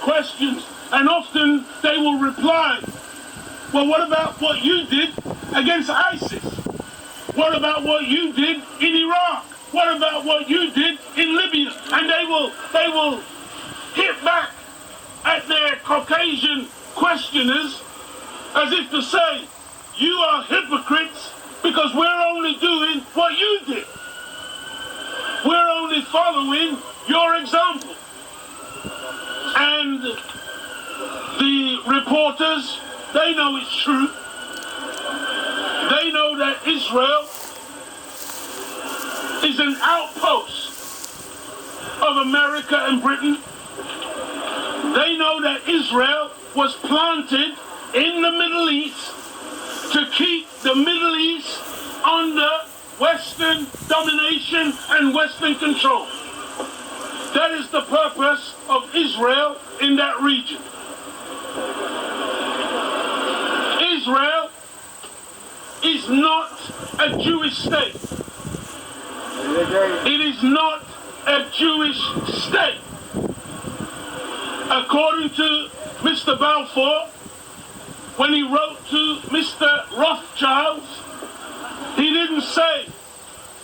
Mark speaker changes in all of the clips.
Speaker 1: questions, and often they will reply, well, what about what you did against ISIS? What about what you did in Iraq? What about what you did in Libya? And they will hit back at their Caucasian questioners as if to say, you are hypocrites because we're only doing what you did. We're only following your example. And the reporters, they know it's true. They know that Israel is an outpost of America and Britain. They know that Israel was planted in the Middle East to keep the Middle East under Western domination and Western control. That is the purpose of Israel in that region. Israel is not a Jewish state. It is not a Jewish state. According to Mr. Balfour, when he wrote to Mr. Rothschild, he didn't say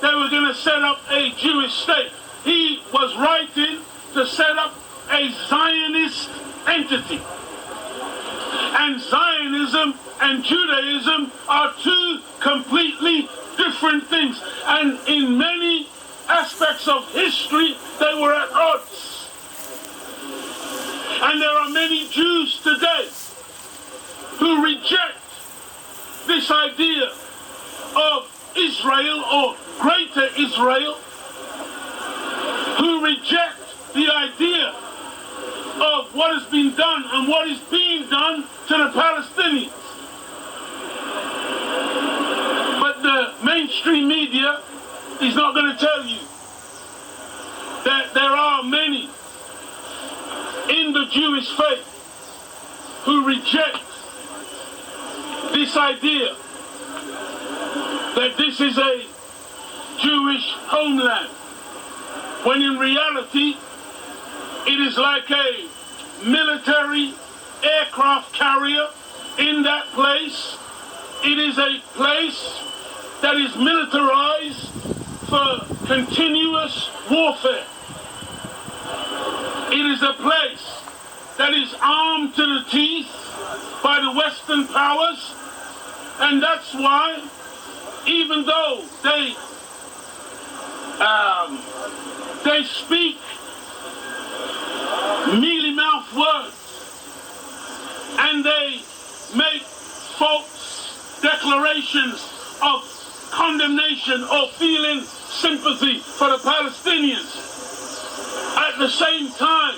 Speaker 1: they were going to set up a Jewish state. He was writing to set up a Zionist entity. And Zionism and Judaism are two completely different things. And in many aspects of history, they were at odds. And there are many Jews today who reject this idea of Israel or Greater Israel, who reject the idea of what has been done and what is being done to the Palestinians. But the mainstream media is not going to tell you that there are many in the Jewish faith who reject this idea that this is a Jewish homeland, when in reality it is like a military aircraft carrier in that place. It is a place that is militarized for continuous warfare. It is a place that is armed to the teeth by the Western powers, and that's why, even though they speak mealy-mouthed words and they make false declarations of condemnation or feeling sympathy for the Palestinians, at the same time,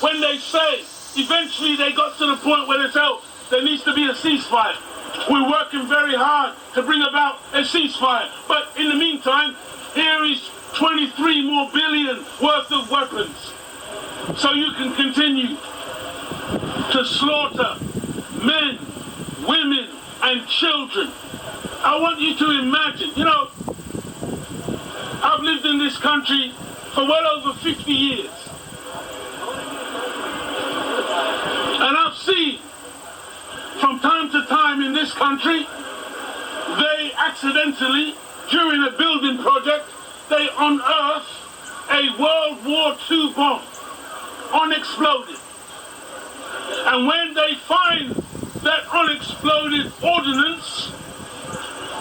Speaker 1: when they say, eventually they got to the point where they say, oh, there needs to be a ceasefire. We're working very hard to bring about a ceasefire. But in the meantime, here is 23 more billion worth of weapons. So you can continue to slaughter men, women, and children. I want you to imagine, I've lived in this country for well over 50 years. And I've seen from time to time in this country, they accidentally, during a building project, they unearth a World War II bomb, unexploded. And when they find that unexploded ordnance,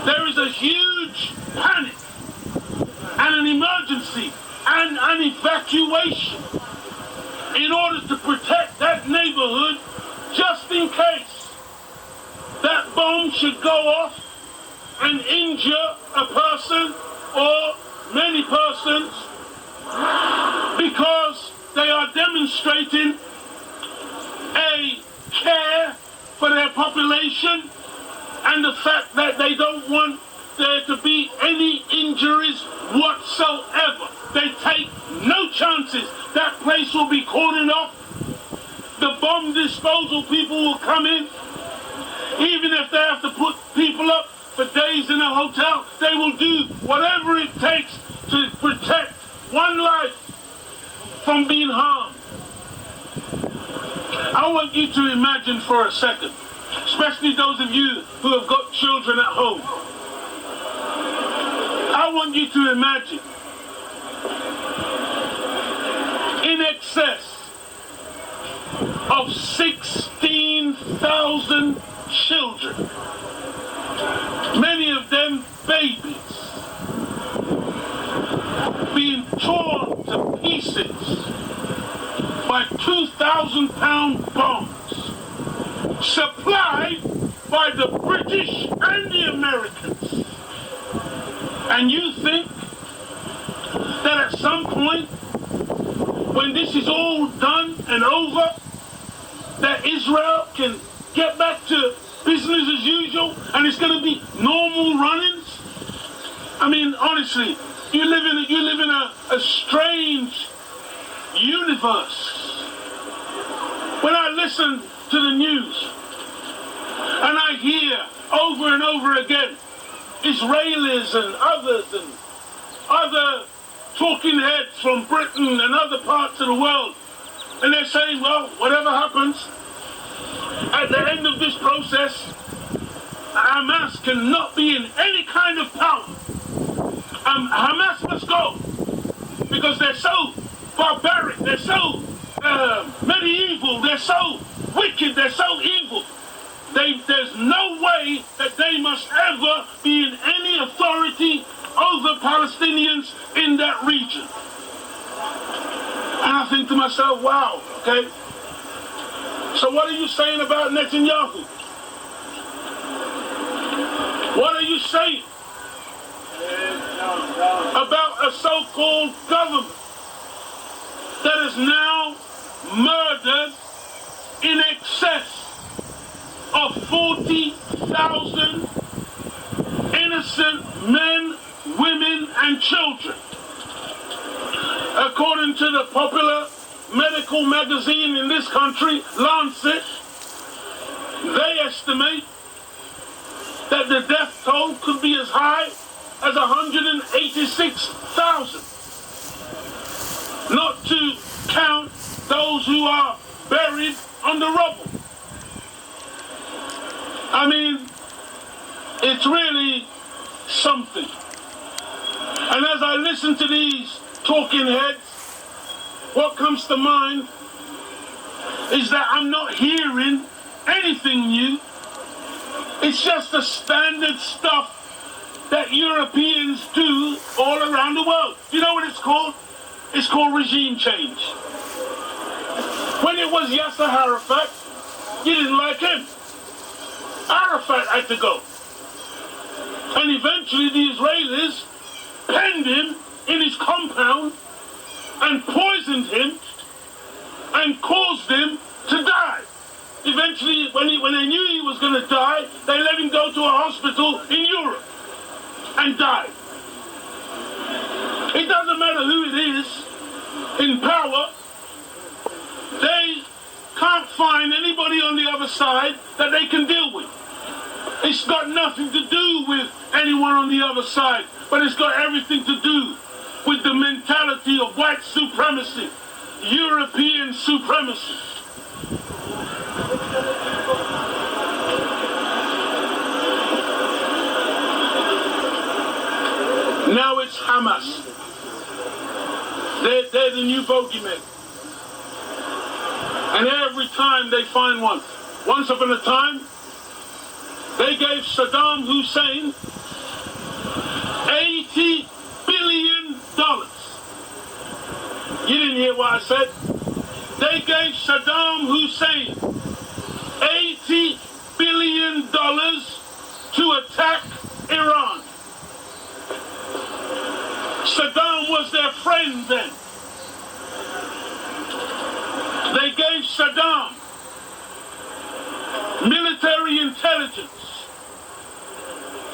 Speaker 1: there is a huge panic and an emergency and an evacuation in order to protect that neighborhood, just in case that bomb should go off and injure a person or many persons, because they are demonstrating a care for their population and the fact that they don't want there to be any injuries whatsoever. They take no chances. That place will be cordoned off. The bomb disposal people will come in. Even if they have to put people up for days in a hotel, they will do whatever it takes to protect one life from being harmed. I want you to imagine for a second, especially those of you who have got children at home. I want you to imagine in excess of 16,000 children, many of them babies, being torn to pieces by 2,000-pound bombs supplied by the British and the Americans. And you think that at some point, when this is all done and over, that Israel can get back to business as usual and it's going to be normal runnings? I mean, honestly, you live in a strange universe. When I listen to the news and I hear over and over again Israelis and other talking heads from Britain and other parts of the world, and they're saying, well, whatever happens, at the end of this process, Hamas cannot be in any kind of power. Hamas must go because they're so barbaric, they're so medieval, they're so wicked, they're so evil. There's no way that they must ever be in any authority over Palestinians in that region. And I think to myself, wow, okay, so what are you saying about Netanyahu? What are you saying about a so-called government that has now murdered in excess of 40,000 innocent men, women, and children? According to the popular medical magazine in this country, Lancet, they estimate that the death toll could be as high as 186,000. Not to count those who are buried under rubble. I mean, it's really something. And as I listen to these talking heads, what comes to mind is that I'm not hearing anything new. It's just the standard stuff that Europeans do all around the world. You know what it's called? It's called regime change. When it was Yasser Arafat, you didn't like him. Arafat had to go. And eventually the Israelis penned him in his compound and poisoned him and caused him to die. Eventually, when they knew he was going to die, they let him go to a hospital in Europe and died. It doesn't matter who it is in power, they can't find anybody on the other side that they can deal with. It's got nothing to do with anyone on the other side, but it's got everything to do with the mentality of white supremacy, European supremacy. Now it's Hamas. They're the new bogeymen. And every time they find one. Once upon a time, they gave Saddam Hussein $80 billion. You didn't hear what I said? They gave Saddam Hussein $80 billion to attack Iran. Saddam was their friend then. They gave Saddam military intelligence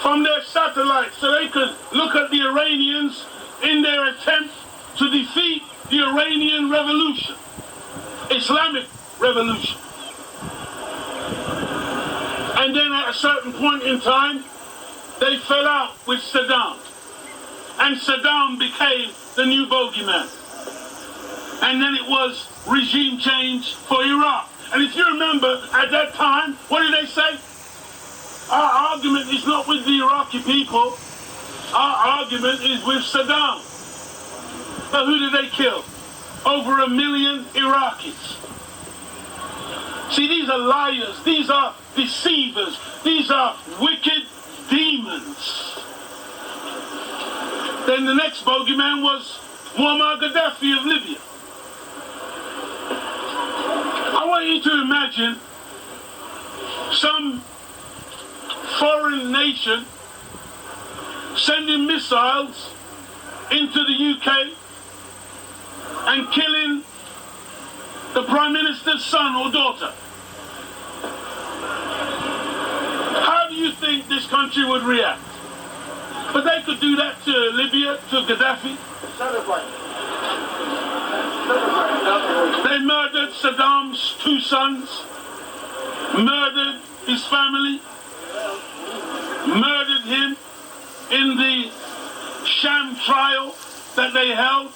Speaker 1: from their satellites so they could look at the Iranians in their attempt to defeat the Iranian revolution, Islamic revolution. And then at a certain point in time, they fell out with Saddam. And Saddam became the new bogeyman. And then it was regime change for Iraq. And if you remember, at that time, what did they say? Our argument is not with the Iraqi people. Our argument is with Saddam. But who did they kill? Over 1 million Iraqis. See, these are liars. These are deceivers. These are wicked demons. Then the next bogeyman was Muammar Gaddafi of Libya. I want you to imagine some foreign nation sending missiles into the UK and killing the Prime Minister's son or daughter. How do you think this country would react? But they could do that to Libya, to Gaddafi. They murdered Saddam's 2 sons, murdered his family, murdered him in the sham trial that they held.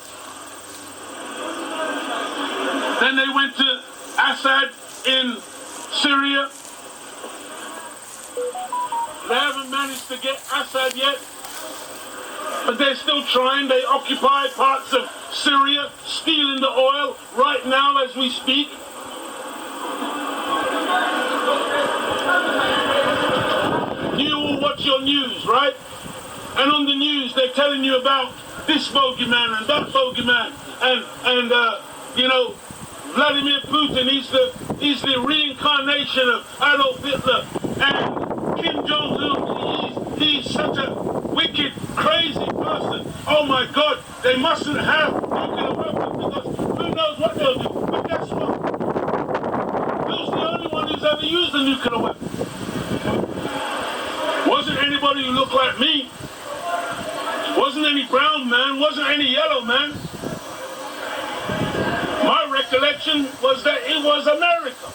Speaker 1: Then they went to Assad in Syria. They haven't managed to get Assad yet, but they're still trying. They occupy parts of Syria, stealing the oil right now as we speak. You all watch your news, right? And on the news, they're telling you about this bogeyman and that bogeyman, and you know, Vladimir Putin. He's the reincarnation of Adolf Hitler, and Kim Jong-un. He's such a wicked, crazy person. Oh my God, they mustn't have nuclear weapons because who knows what they'll do. But guess what? Who's the only one who's ever used a nuclear weapon? Wasn't anybody who looked like me. Wasn't any brown man. Wasn't any yellow man. My recollection was that it was America.